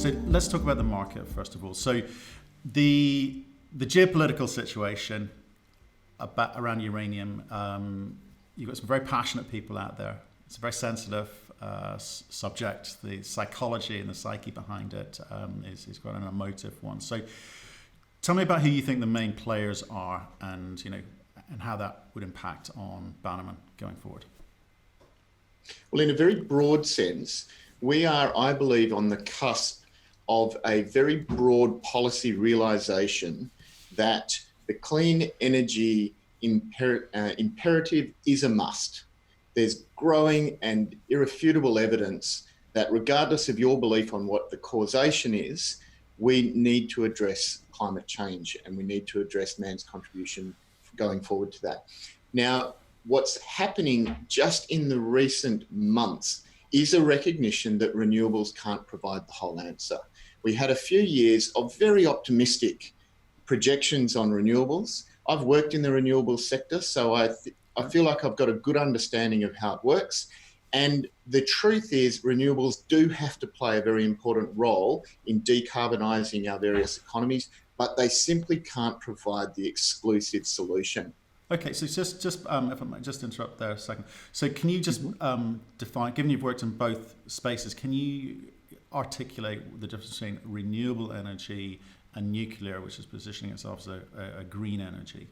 So let's talk about the market first of all. So the geopolitical situation around uranium, you've got some very passionate people out there. It's a very sensitive subject. The psychology and the psyche behind it is quite an emotive one. So tell me about who you think the main players are, and and how that would impact on Bannerman going forward. Well, in a very broad sense, we are, I believe, on the cusp of a very broad policy realisation that the clean energy imperative is a must. There's growing and irrefutable evidence that regardless of your belief on what the causation is, we need to address climate change and we need to address man's contribution going forward to that. Now, what's happening just in the recent months is a recognition that renewables can't provide the whole answer. We had a few years of very optimistic projections on renewables. I've worked in the renewables sector, so I feel like I've got a good understanding of how it works. And the truth is renewables do have to play a very important role in decarbonising our various economies, but they simply can't provide the exclusive solution. Okay, so just if I might just interrupt there a second. So can you just define, given you've worked in both spaces, can you articulate the difference between renewable energy and nuclear, which is positioning itself as a green energy?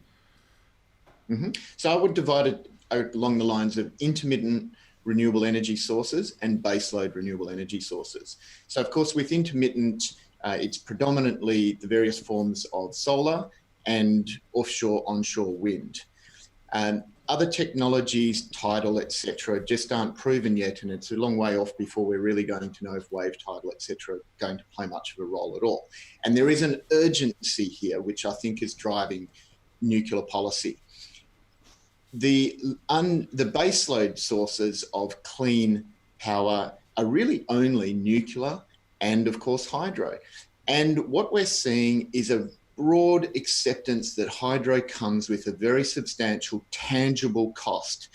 Mm-hmm. So I would divide it along the lines of intermittent renewable energy sources and baseload renewable energy sources. So of course with intermittent, it's predominantly the various forms of solar and offshore, onshore wind. Other technologies, tidal, etc., just aren't proven yet, and it's a long way off before we're really going to know if wave tidal, etc., are going to play much of a role at all. And there is an urgency here, which I think is driving nuclear policy. The baseload sources of clean power are really only nuclear and, of course, hydro. And what we're seeing is a broad acceptance that hydro comes with a very substantial, tangible cost.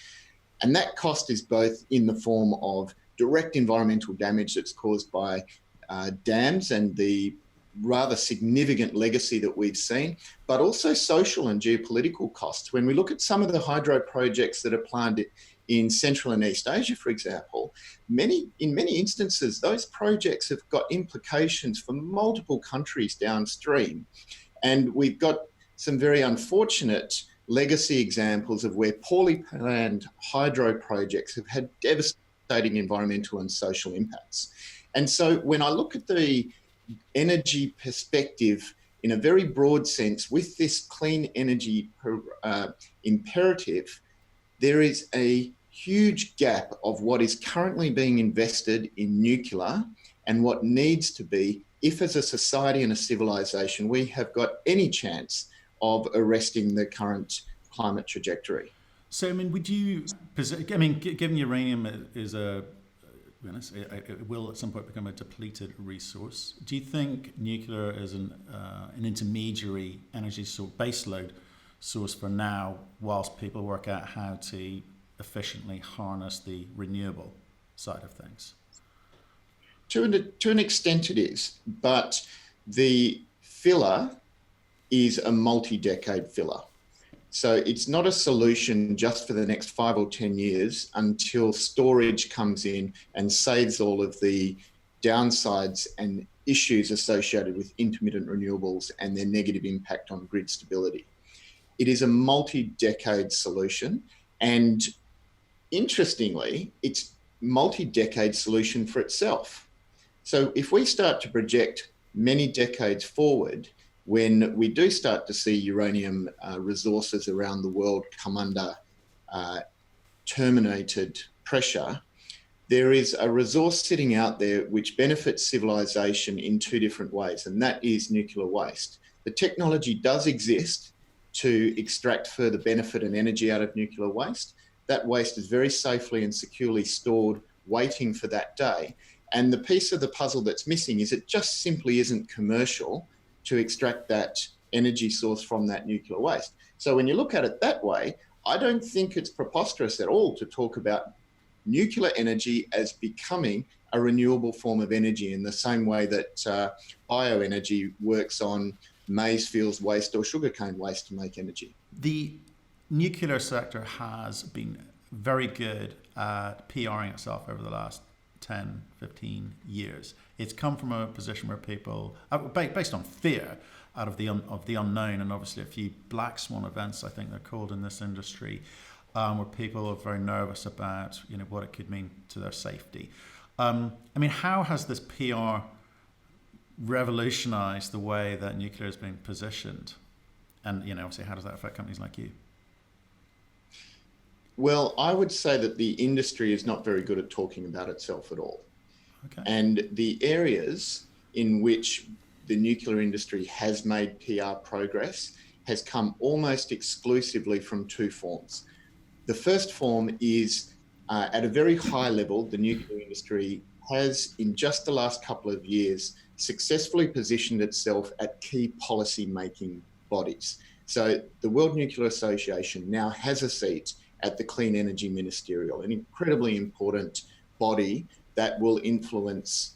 And that cost is both in the form of direct environmental damage that's caused by dams and the rather significant legacy that we've seen, but also social and geopolitical costs. When we look at some of the hydro projects that are planned in Central and East Asia, for example, in many instances, those projects have got implications for multiple countries downstream. And we've got some very unfortunate legacy examples of where poorly planned hydro projects have had devastating environmental and social impacts. And so when I look at the energy perspective in a very broad sense, with this clean energy imperative, there is a huge gap of what is currently being invested in nuclear and what needs to be, if as a society and a civilization we have got any chance of arresting the current climate trajectory. So, given uranium is it will at some point become a depleted resource, do you think nuclear is an intermediary energy source, baseload source for now, whilst people work out how to efficiently harness the renewable side of things? To an extent it is, but the filler is a multi-decade filler. So it's not a solution just for the next 5 or 10 years until storage comes in and saves all of the downsides and issues associated with intermittent renewables and their negative impact on grid stability. It is a multi-decade solution, and interestingly, it's multi-decade solution for itself. So if we start to project many decades forward, when we do start to see uranium resources around the world come under terminated pressure, there is a resource sitting out there which benefits civilization in two different ways, and that is nuclear waste. The technology does exist to extract further benefit and energy out of nuclear waste. That waste is very safely and securely stored, waiting for that day. And the piece of the puzzle that's missing is it just simply isn't commercial to extract that energy source from that nuclear waste. So when you look at it that way, I don't think it's preposterous at all to talk about nuclear energy as becoming a renewable form of energy in the same way that bioenergy works on maize fields waste or sugarcane waste to make energy. The nuclear sector has been very good at PRing itself over the last 10, 15 years. It's come from a position where people, based on fear out of the unknown, and obviously a few black swan events, I think they're called in this industry, where people are very nervous about what it could mean to their safety. I mean, how has this PR revolutionized the way that nuclear is being positioned? And obviously, how does that affect companies like you? Well, I would say that the industry is not very good at talking about itself at all. Okay. And the areas in which the nuclear industry has made PR progress has come almost exclusively from two forms. The first form is at a very high level, the nuclear industry has, in just the last couple of years, successfully positioned itself at key policy making bodies. So the World Nuclear Association now has a seat at the Clean Energy Ministerial, an incredibly important body that will influence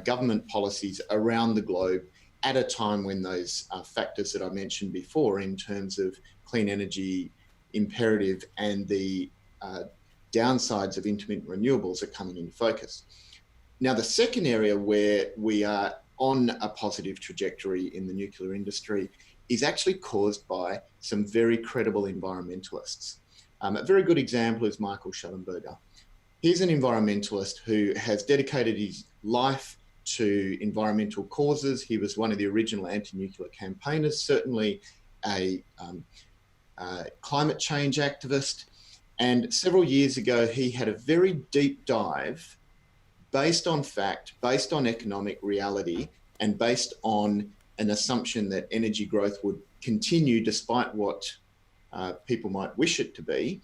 government policies around the globe at a time when those factors that I mentioned before in terms of clean energy imperative and the downsides of intermittent renewables are coming into focus. Now, the second area where we are on a positive trajectory in the nuclear industry is actually caused by some very credible environmentalists. A very good example is Michael Schellenberger. He's an environmentalist who has dedicated his life to environmental causes. He was one of the original anti-nuclear campaigners, certainly a climate change activist. And several years ago, he had a very deep dive based on fact, based on economic reality, and based on an assumption that energy growth would continue despite what people might wish it to be.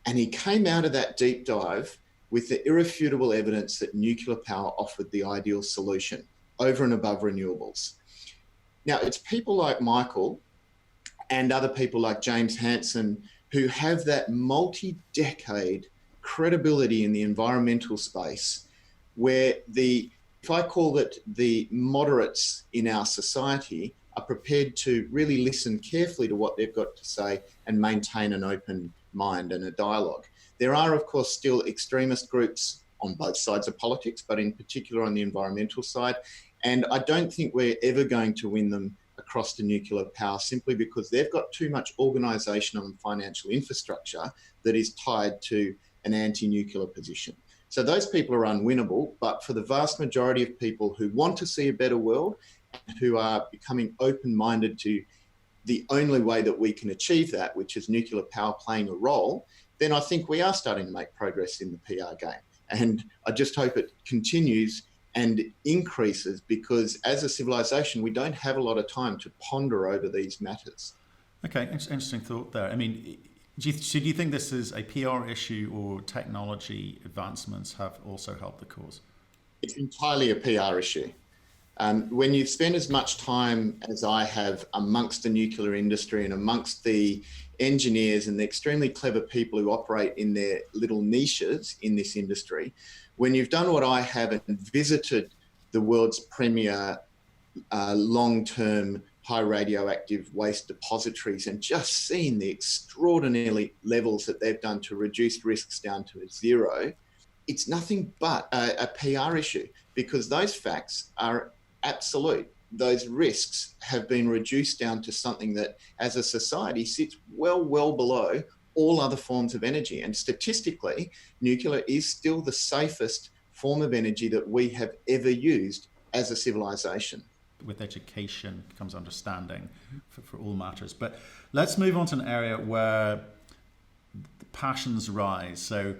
And he came out of that deep dive with the irrefutable evidence that nuclear power offered the ideal solution over and above renewables. Now, it's people like Michael and other people like James Hansen who have that multi-decade credibility in the environmental space where if I call it the moderates in our society are prepared to really listen carefully to what they've got to say and maintain an open mind and a dialogue. There are, of course, still extremist groups on both sides of politics, but in particular on the environmental side. And I don't think we're ever going to win them across to nuclear power simply because they've got too much organisational and financial infrastructure that is tied to an anti-nuclear position. So those people are unwinnable, but for the vast majority of people who want to see a better world and who are becoming open-minded to the only way that we can achieve that, which is nuclear power playing a role, then I think we are starting to make progress in the PR game. And I just hope it continues and increases because as a civilization, we don't have a lot of time to ponder over these matters. Okay, interesting thought there. I mean, do you think this is a PR issue or technology advancements have also helped the cause? It's entirely a PR issue. When you spend as much time as I have amongst the nuclear industry and amongst the engineers and the extremely clever people who operate in their little niches in this industry, when you've done what I have and visited the world's premier long-term high radioactive waste depositories and just seen the extraordinary levels that they've done to reduce risks down to zero, it's nothing but a PR issue because those facts are absolute. Those risks have been reduced down to something that as a society sits well below all other forms of energy. And statistically, nuclear is still the safest form of energy that we have ever used as a civilization. With education comes understanding for all matters. But let's move on to an area where the passions rise. So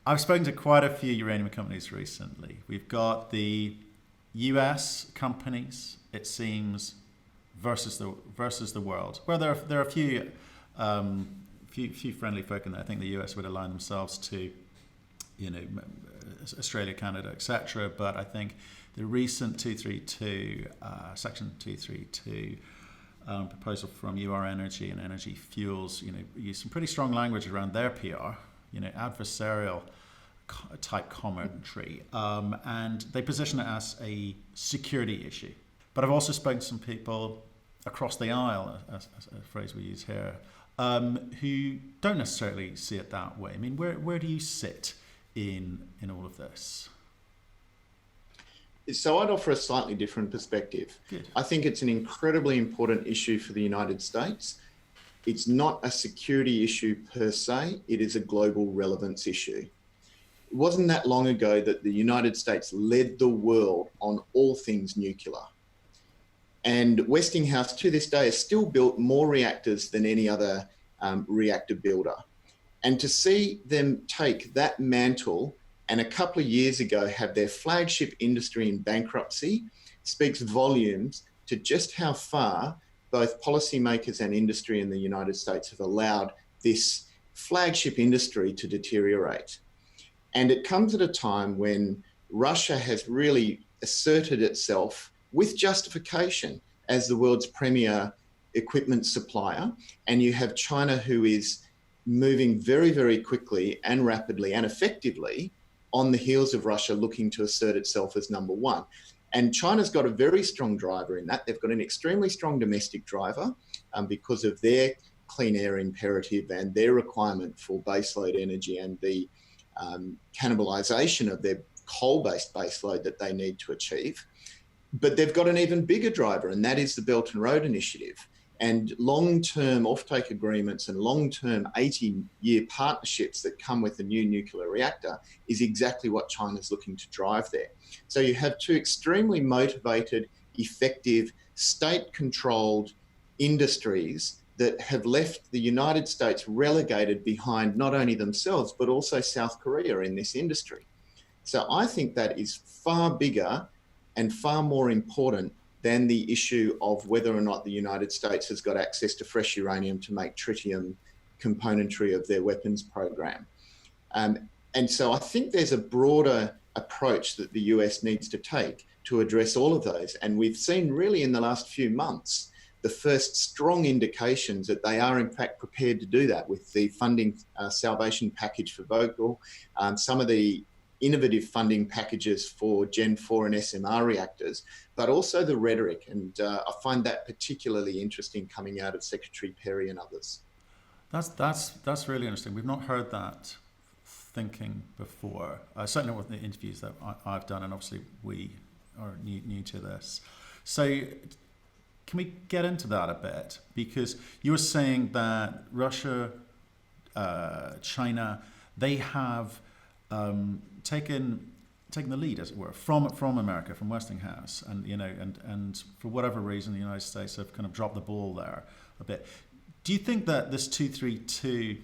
I've spoken to quite a few uranium companies recently. We've got the US companies, it seems, versus the world. Where there are a few friendly folk in there. I think the US would align themselves to, Australia, Canada, etc. But I think the recent 232, Section 232 proposal from UR Energy and Energy Fuels, use some pretty strong language around their PR, adversarial type commentary, and they position it as a security issue. But I've also spoken to some people across the aisle, as a phrase we use here, who don't necessarily see it that way. I mean, where do you sit in all of this? So I'd offer a slightly different perspective. Good. I think it's an incredibly important issue for the United States. It's not a security issue per se, it is a global relevance issue. It wasn't that long ago that the United States led the world on all things nuclear. And Westinghouse to this day has still built more reactors than any other reactor builder. And to see them take that mantle and a couple of years ago have their flagship industry in bankruptcy speaks volumes to just how far both policymakers and industry in the United States have allowed this flagship industry to deteriorate. And it comes at a time when Russia has really asserted itself with justification as the world's premier equipment supplier. And you have China, who is moving very, very quickly and rapidly and effectively on the heels of Russia, looking to assert itself as number one. And China's got a very strong driver in that. They've got an extremely strong domestic driver because of their clean air imperative and their requirement for baseload energy and the cannibalisation of their coal-based baseload that they need to achieve. But they've got an even bigger driver, and that is the Belt and Road Initiative. And long-term offtake agreements and long-term 80-year partnerships that come with a new nuclear reactor is exactly what China's looking to drive there. So you have two extremely motivated, effective, state-controlled industries that have left the United States relegated behind not only themselves, but also South Korea in this industry. So I think that is far bigger and far more important than the issue of whether or not the United States has got access to fresh uranium to make tritium componentry of their weapons program. And so I think there's a broader approach that the US needs to take to address all of those. And we've seen really in the last few months, the first strong indications that they are in fact prepared to do that with the funding salvation package for Vogtle, some of the innovative funding packages for Gen 4 and SMR reactors, but also the rhetoric. And I find that particularly interesting coming out of Secretary Perry and others. That's really interesting. We've not heard that thinking before. Certainly with the interviews that I've done, and obviously we are new to this. So can we get into that a bit? Because you were saying that Russia, China, they have taken the lead, as it were, from America, from Westinghouse, and and for whatever reason, the United States have kind of dropped the ball there a bit. Do you think that this 232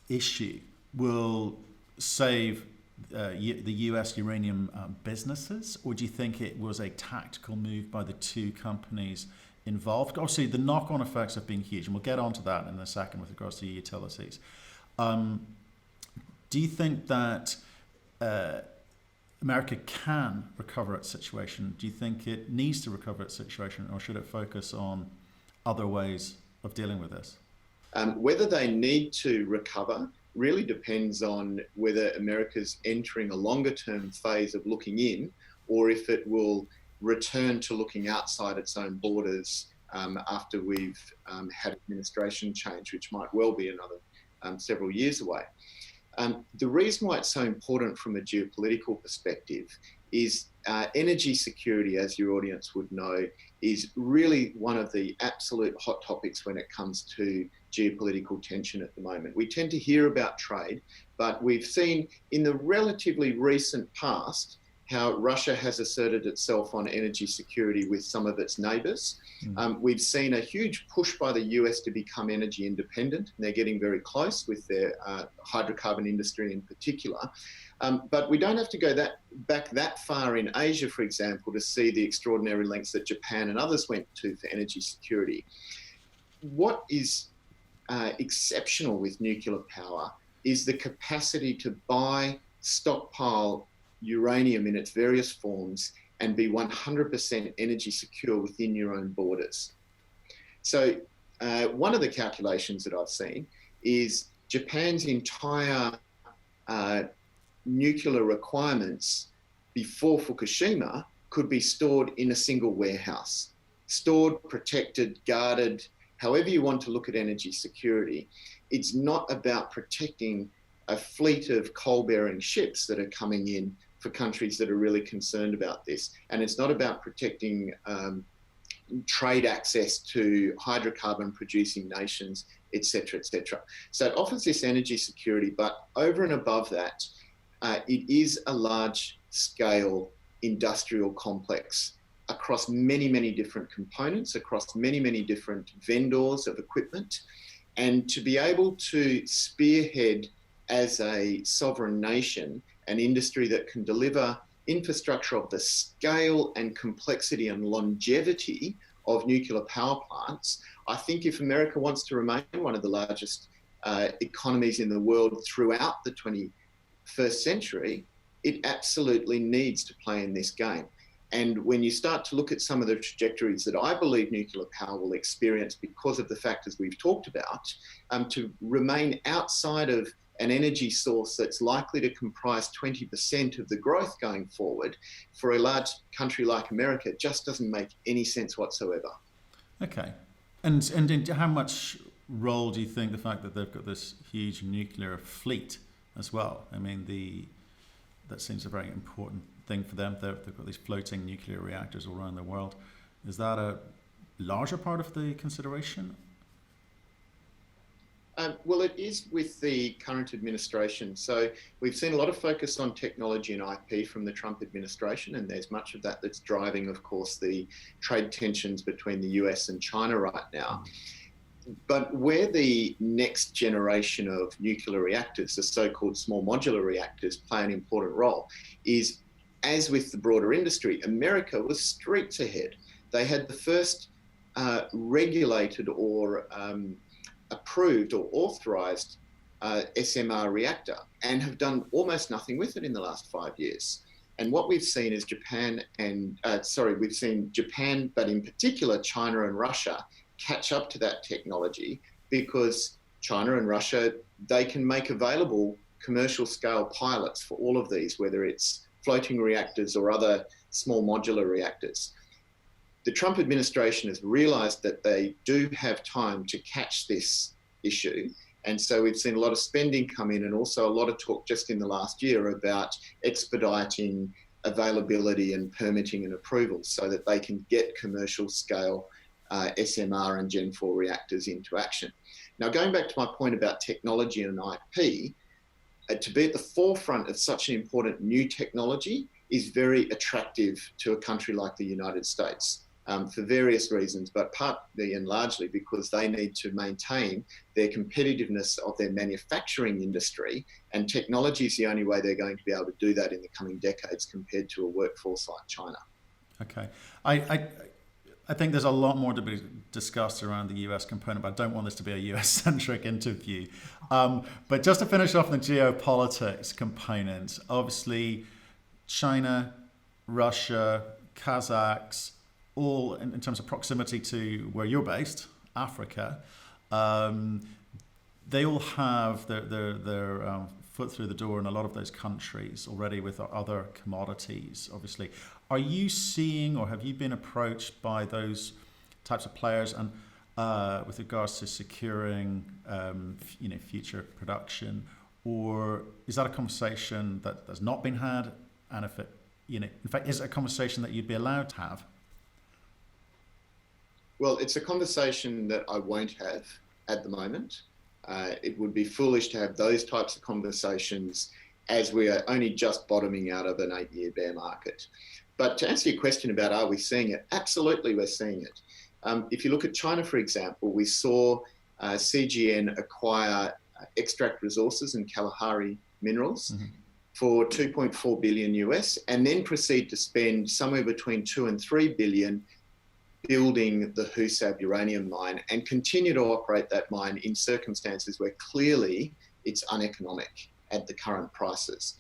issue will save the US uranium businesses, or do you think it was a tactical move by the two companies involved? Obviously, the knock-on effects have been huge, and we'll get onto that in a second with regards to utilities. Do you think that America can recover its situation? Do you think it needs to recover its situation, or should it focus on other ways of dealing with this? Whether they need to recover really depends on whether America's entering a longer-term phase of looking in, or if it will return to looking outside its own borders after we've had administration change, which might well be another several years away. The reason why it's so important from a geopolitical perspective is energy security, as your audience would know, is really one of the absolute hot topics when it comes to geopolitical tension at the moment. We tend to hear about trade, but we've seen in the relatively recent past how Russia has asserted itself on energy security with some of its neighbours. We've seen a huge push by the US to become energy independent, and they're getting very close with their hydrocarbon industry in particular. But we don't have to go back that far in Asia, for example, to see the extraordinary lengths that Japan and others went to for energy security. What is exceptional with nuclear power is the capacity to buy, stockpile uranium in its various forms and be 100% energy secure within your own borders. So one of the calculations that I've seen is Japan's entire nuclear requirements before Fukushima could be stored in a single warehouse, stored, protected, guarded, however you want to look at energy security. It's not about protecting a fleet of coal-bearing ships that are coming in for countries that are really concerned about this. And it's not about protecting trade access to hydrocarbon producing nations, et cetera, et cetera. So it offers this energy security, but over and above that, it is a large scale industrial complex across many, many different components, across many, many different vendors of equipment. And to be able to spearhead as a sovereign nation an industry that can deliver infrastructure of the scale and complexity and longevity of nuclear power plants, I think if America wants to remain one of the largest economies in the world throughout the 21st century, it absolutely needs to play in this game. And when you start to look at some of the trajectories that I believe nuclear power will experience because of the factors we've talked about, to remain outside of an energy source that's likely to comprise 20% of the growth going forward for a large country like America just doesn't make any sense whatsoever. Okay. And how much role do you think the fact that they've got this huge nuclear fleet as well? I mean, that seems a very important thing for them. They've got these floating nuclear reactors all around the world. Is that a larger part of the consideration? Well, it is with the current administration. So we've seen a lot of focus on technology and IP from the Trump administration, and there's much of that that's driving, of course, the trade tensions between the US and China right now. But where the next generation of nuclear reactors, the so-called small modular reactors, play an important role is, as with the broader industry, America was streets ahead. They had the first regulated or approved or authorized SMR reactor and have done almost nothing with it in the last 5 years. And what we've seen is we've seen Japan, but in particular China and Russia, catch up to that technology because China and Russia, they can make available commercial scale pilots for all of these, whether it's floating reactors or other small modular reactors. The Trump administration has realized that they do have time to catch this issue. And so we've seen a lot of spending come in and also a lot of talk just in the last year about expediting availability and permitting and approvals so that they can get commercial scale SMR and Gen 4 reactors into action. Now, going back to my point about technology and IP, to be at the forefront of such an important new technology is very attractive to a country like the United States. For various reasons, but partly and largely because they need to maintain their competitiveness of their manufacturing industry, and technology is the only way they're going to be able to do that in the coming decades compared to a workforce like China. Okay. I think there's a lot more to be discussed around the US component, but I don't want this to be a US-centric interview. But just to finish off the geopolitics component, obviously China, Russia, Kazakhs, all in terms of proximity to where you're based, Africa, they all have their foot through the door in a lot of those countries already with other commodities, obviously. Are you seeing or have you been approached by those types of players and with regards to securing future production, or is that a conversation that has not been had? And if it, in fact, is it a conversation that you'd be allowed to have? Well, it's a conversation that I won't have at the moment. It would be foolish to have those types of conversations as we are only just bottoming out of an 8-year bear market. But to answer your question about are we seeing it, absolutely we're seeing it. If you look at China, for example, we saw CGN acquire Extract Resources and Kalahari Minerals for $2.4 billion US, and then proceed to spend somewhere between 2 and 3 billion building the Husab uranium mine and continue to operate that mine in circumstances where clearly it's uneconomic at the current prices.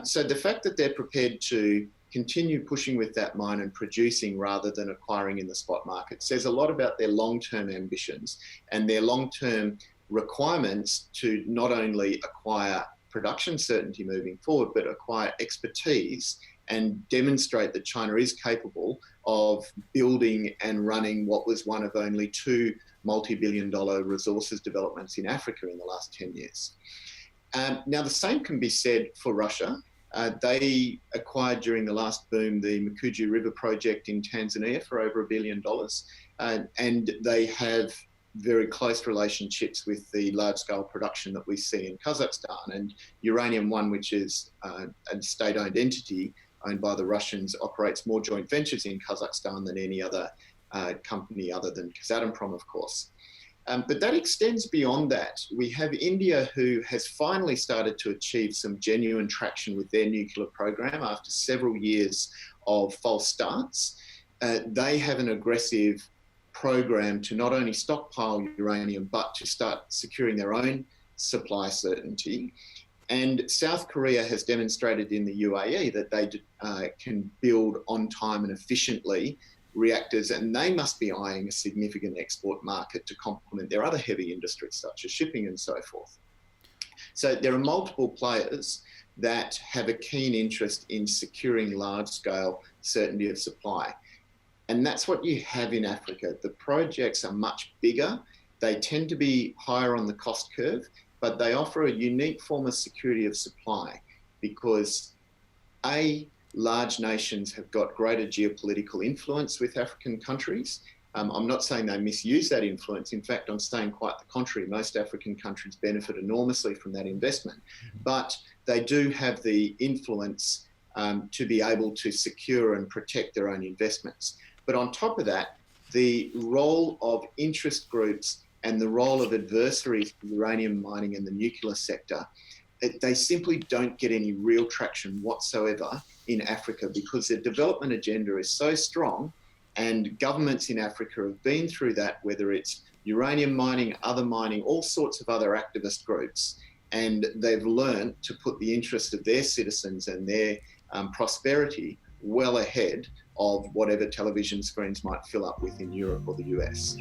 So the fact that they're prepared to continue pushing with that mine and producing rather than acquiring in the spot market says a lot about their long-term ambitions and their long-term requirements to not only acquire production certainty moving forward, but acquire expertise and demonstrate that China is capable of building and running what was one of only 2 multi-billion-dollar resources developments in Africa in the last 10 years. Now, the same can be said for Russia. They acquired during the last boom the Mkuju River project in Tanzania for over $1 billion. And they have very close relationships with the large-scale production that we see in Kazakhstan. And Uranium One, which is a state-owned entity owned by the Russians, operates more joint ventures in Kazakhstan than any other company other than Kazatomprom, of course. But that extends beyond that. We have India, who has finally started to achieve some genuine traction with their nuclear program after several years of false starts. They have an aggressive program to not only stockpile uranium, but to start securing their own supply certainty. And South Korea has demonstrated in the UAE that they can build on time and efficiently reactors, and they must be eyeing a significant export market to complement their other heavy industries, such as shipping and so forth. So there are multiple players that have a keen interest in securing large-scale certainty of supply. And that's what you have in Africa. The projects are much bigger. They tend to be higher on the cost curve, but they offer a unique form of security of supply because large nations have got greater geopolitical influence with African countries. I'm not saying they misuse that influence. In fact, I'm saying quite the contrary. Most African countries benefit enormously from that investment, but they do have the influence to be able to secure and protect their own investments. But on top of that, the role of interest groups and the role of adversaries to uranium mining and the nuclear sector, they simply don't get any real traction whatsoever in Africa because their development agenda is so strong, and governments in Africa have been through that, whether it's uranium mining, other mining, all sorts of other activist groups, and they've learned to put the interest of their citizens and their prosperity well ahead of whatever television screens might fill up with in Europe or the US.